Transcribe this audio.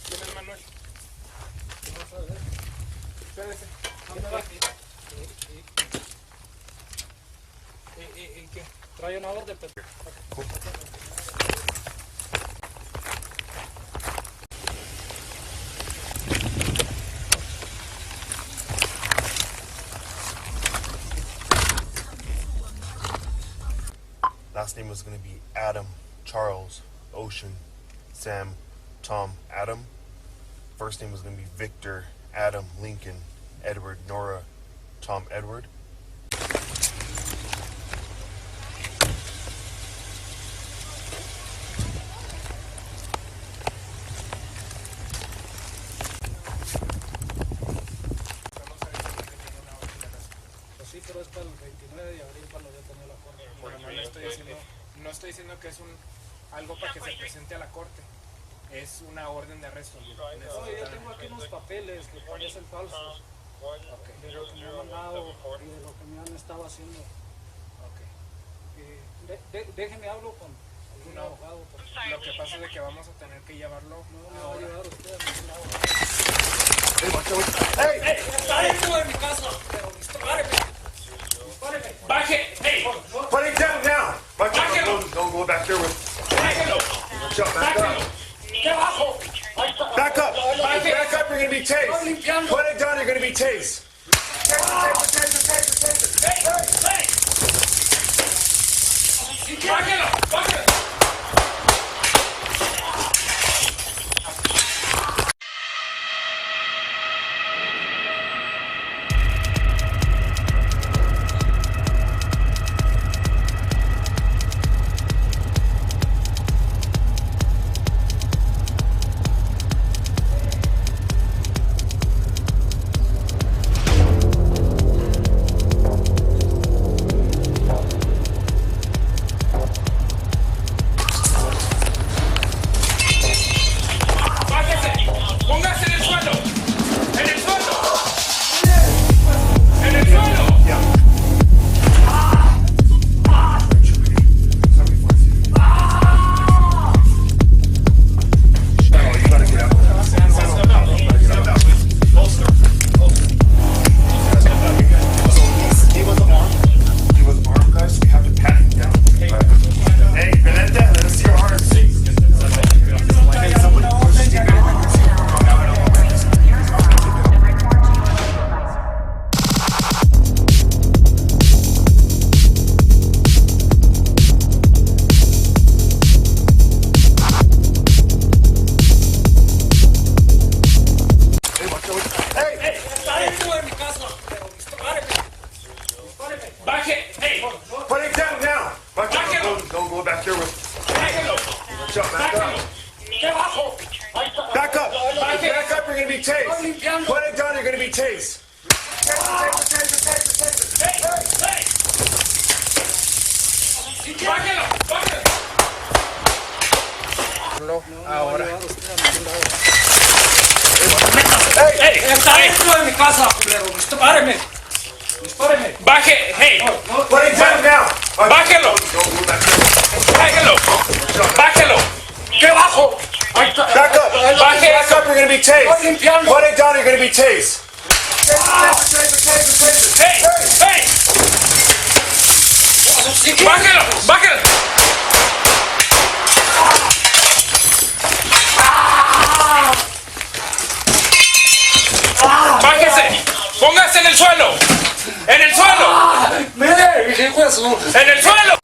¿Quién es Manuel? Vamos a ver. Espérese. ¿Y qué? Trae una orden. Last name was going to be Adam, Charles, Ocean, Sam, Tom, Adam. First name was going to be Victor, Adam, Lincoln, Edward, Nora, Tom, Edward. Sí, pero es para el 29 de abril cuando yo tenía la corte. Bueno, no estoy diciendo que es algo para que se presente a la corte. Es una orden de arresto. No, yo tengo aquí unos papeles que parecen falsos. Okay. De lo que me han mandado y de lo que me han estado haciendo. Okay. Déjeme hablo con algún abogado. Lo que pasa es de que vamos a tener que llevarlo. No me va a llevar usted a ningún abogado. ¡Hey! ¡Está dentro de mi casa! Pero dispáreme. Baje! ¡Hey! Put it down now! Don't go back there with... Back up! Back up! Back up, you're going to be tased! Put it down, you're going to be tased! ¡Bájelo! Ahora. ¡Ey! ¡Está dentro de mi casa! ¡Dispáreme! ¡Dispáreme! ¡Baje! ¡Hey! Put it down now! ¡Bájelo! ¡Bájelo! ¡Bájelo! ¿Qué bajo? Back up! Back up, you're going to be tased! Put it down, you're going to be tased! ¡Hey! ¡Hey! ¡Bájalo! ¡Bájalo! ¡Bájese! ¡Póngase en el suelo! ¡En el suelo! ¡En el suelo!